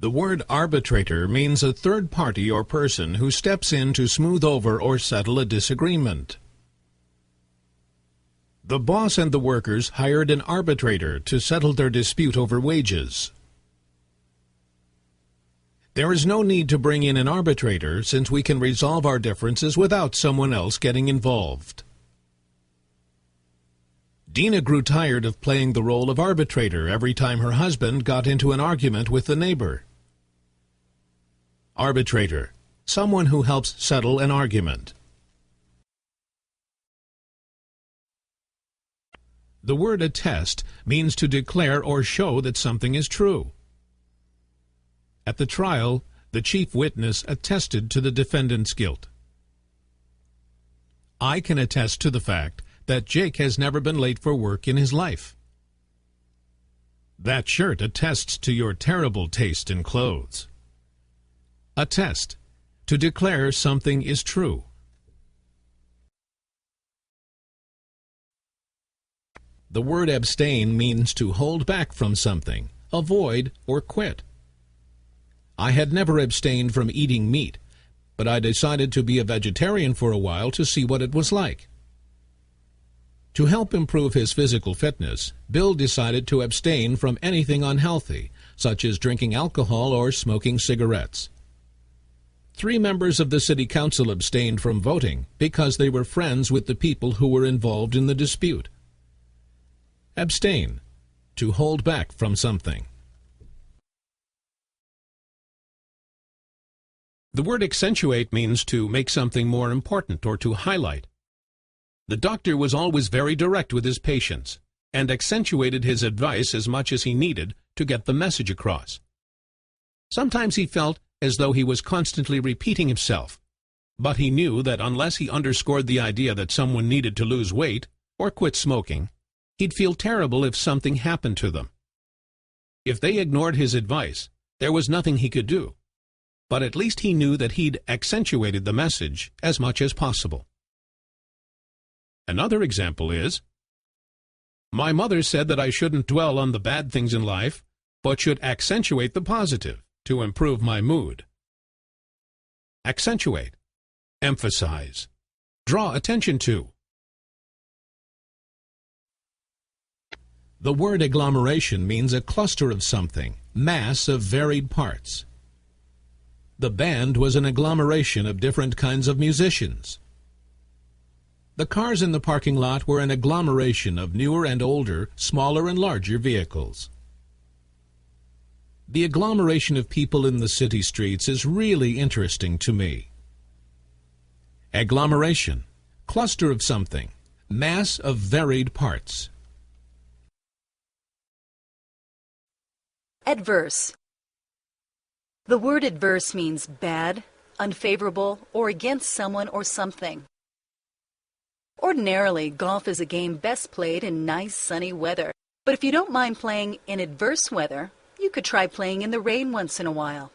The word arbitrator means a third party or person who steps in to smooth over or settle a disagreement. The boss and the workers hired an arbitrator to settle their dispute over wages. There is no need to bring in an arbitrator since we can resolve our differences without someone else getting involved. Dina grew tired of playing the role of arbitrator every time her husband got into an argument with the neighbor. Arbitrator, someone who helps settle an argument. The word attest means to declare or show that something is true. At the trial, the chief witness attested to the defendant's guilt. I can attest to the fact that Jake has never been late for work in his life. That shirt attests to your terrible taste in clothes. Attest, to declare something is true. The word abstain means to hold back from something, avoid, or quit. I had never abstained from eating meat, but I decided to be a vegetarian for a while to see what it was like. To help improve his physical fitness, Bill decided to abstain from anything unhealthy, such as drinking alcohol or smoking cigarettes. 3 members of the city council abstained from voting because they were friends with the people who were involved in the dispute. Abstain, to hold back from something. The word accentuate means to make something more important or to highlight. The doctor was always very direct with his patients and accentuated his advice as much as he needed to get the message across. Sometimes he felt as though he was constantly repeating himself, but he knew that unless he underscored the idea that someone needed to lose weight or quit smoking, he'd feel terrible if something happened to them. If they ignored his advice, there was nothing he could do, but at least he knew that he'd accentuated the message as much as possible. Another example is, my mother said that I shouldn't dwell on the bad things in life, but should accentuate the positive to improve my mood. Accentuate, emphasize, draw attention to. The word agglomeration means a cluster of something, mass of varied parts. The band was an agglomeration of different kinds of musicians. The cars in the parking lot were an agglomeration of newer and older, smaller and larger vehicles. The agglomeration of people in the city streets is really interesting to me. Agglomeration, cluster of something, mass of varied parts. Adverse. The word adverse means bad, unfavorable, or against someone or something. Ordinarily, golf is a game best played in nice sunny weather. But if you don't mind playing in adverse weather, you could try playing in the rain once in a while.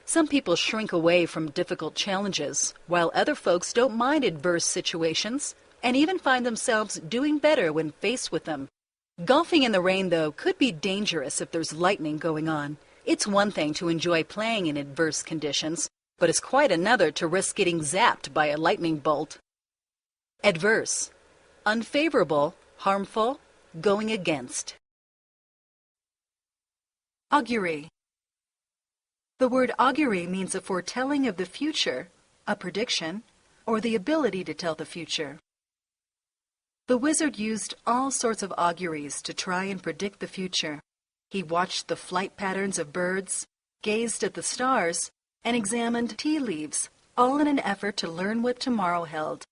Some people shrink away from difficult challenges, while other folks don't mind adverse situations and even find themselves doing better when faced with them. Golfing in the rain, though, could be dangerous if there's lightning going on. It's one thing to enjoy playing in adverse conditions, but it's quite another to risk getting zapped by a lightning bolt. Adverse, unfavorable, harmful, going against. Augury. The word augury means a foretelling of the future, a prediction, or the ability to tell the future. The wizard used all sorts of auguries to try and predict the future. He watched the flight patterns of birds, gazed at the stars, and examined tea leaves, all in an effort to learn what tomorrow held.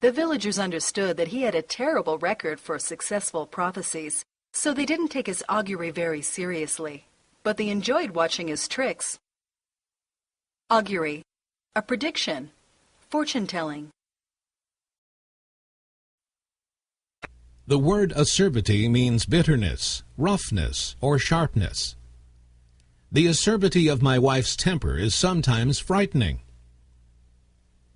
The villagers understood that he had a terrible record for successful prophecies, so they didn't take his augury very seriously, but they enjoyed watching his tricks. Augury, a prediction, fortune-telling. The word acerbity means bitterness, roughness, or sharpness. The acerbity of my wife's temper is sometimes frightening.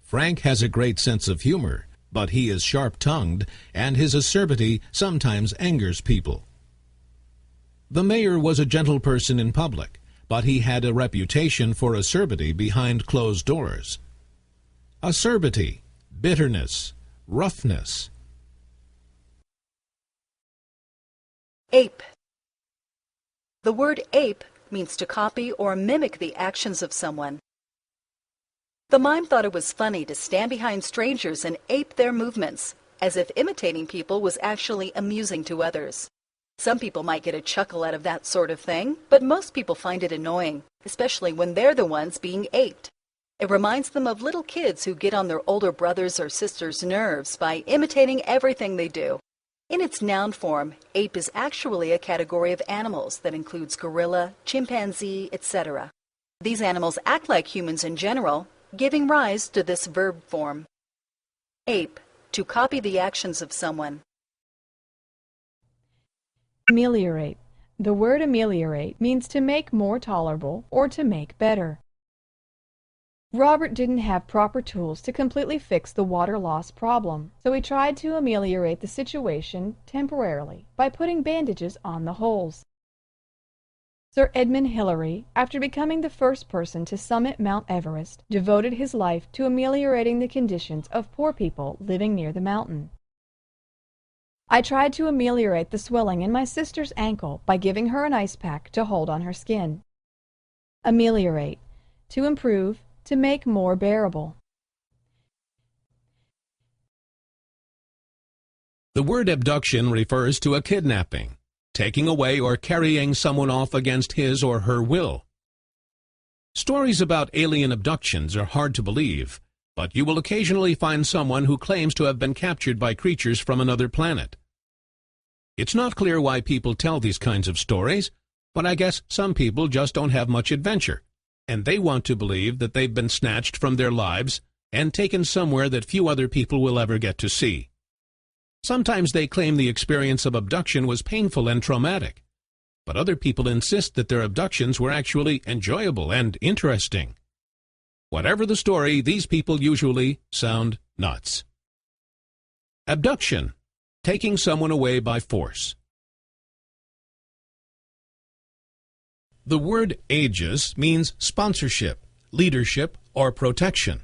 Frank has a great sense of humor, but he is sharp-tongued, and his acerbity sometimes angers people. The mayor was a gentle person in public, but he had a reputation for acerbity behind closed doors. Acerbity, bitterness, roughness. Ape. The word ape means to copy or mimic the actions of someone. The mime thought it was funny to stand behind strangers and ape their movements, as if imitating people was actually amusing to others. Some people might get a chuckle out of that sort of thing, but most people find it annoying, especially when they're the ones being aped. It reminds them of little kids who get on their older brothers' or sisters' nerves by imitating everything they do. In its noun form, ape is actually a category of animals that includes gorilla, chimpanzee, etc. These animals act like humans in general, giving rise to this verb form. Ape, to copy the actions of someone. Ameliorate. The word ameliorate means to make more tolerable or to make better. Robert didn't have proper tools to completely fix the water loss problem, so he tried to ameliorate the situation temporarily by putting bandages on the holes. Sir Edmund Hillary, after becoming the first person to summit Mount Everest, devoted his life to ameliorating the conditions of poor people living near the mountain. I tried to ameliorate the swelling in my sister's ankle by giving her an ice pack to hold on her skin. Ameliorate, to improve, to make more bearable. The word abduction refers to a kidnapping, taking away or carrying someone off against his or her will. Stories about alien abductions are hard to believe, but you will occasionally find someone who claims to have been captured by creatures from another planet. It's not clear why people tell these kinds of stories, but I guess some people just don't have much adventure, and they want to believe that they've been snatched from their lives and taken somewhere that few other people will ever get to see. Sometimes they claim the experience of abduction was painful and traumatic, but other people insist that their abductions were actually enjoyable and interesting. Whatever the story, these people usually sound nuts. Abduction, taking someone away by force. The word aegis means sponsorship, leadership, or protection.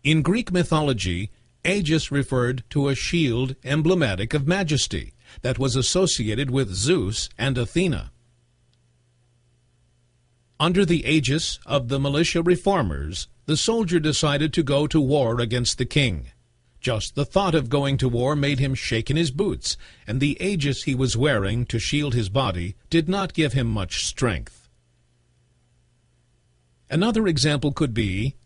In Greek mythology, aegis referred to a shield emblematic of majesty that was associated with Zeus and Athena. Under the aegis of the militia reformers, the soldier decided to go to war against the king. Just the thought of going to war made him shake in his boots, and the aegis he was wearing to shield his body did not give him much strength. Another example could be,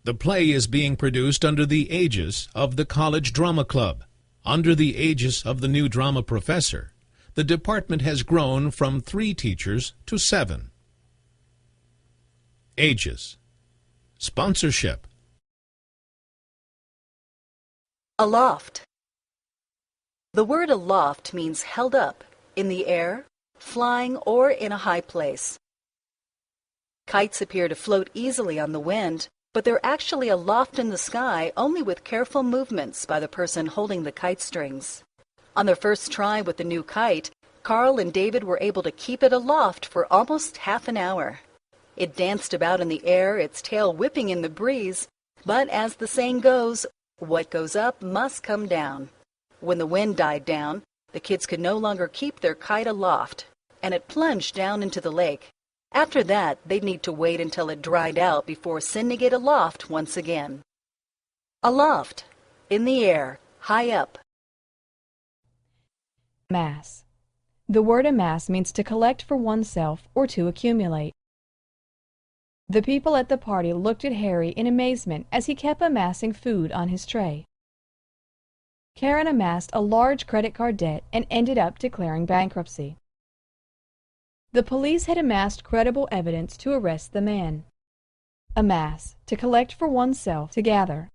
the play is being produced under the aegis of the College Drama Club. Under the aegis of the new drama professor, the department has grown from 3 teachers to 7. Aegis. Sponsorship. Aloft. The word aloft means held up, in the air, flying, or in a high place. Kites appear to float easily on the wind, but they're actually aloft in the sky only with careful movements by the person holding the kite strings. On their first try with the new kite, Carl and David were able to keep it aloft for almost half an hour. It danced about in the air, its tail whipping in the breeze, but as the saying goes, what goes up must come down. When the wind died down, the kids could no longer keep their kite aloft, and it plunged down into the lake. After that, they'd need to wait until it dried out before sending it aloft once again. Aloft, in the air, high up. Amass. The word amass means to collect for oneself or to accumulate. The people at the party looked at Harry in amazement as he kept amassing food on his tray. Karen amassed a large credit card debt and ended up declaring bankruptcy. The police had amassed credible evidence to arrest the man. Amass, to collect for oneself, to gather.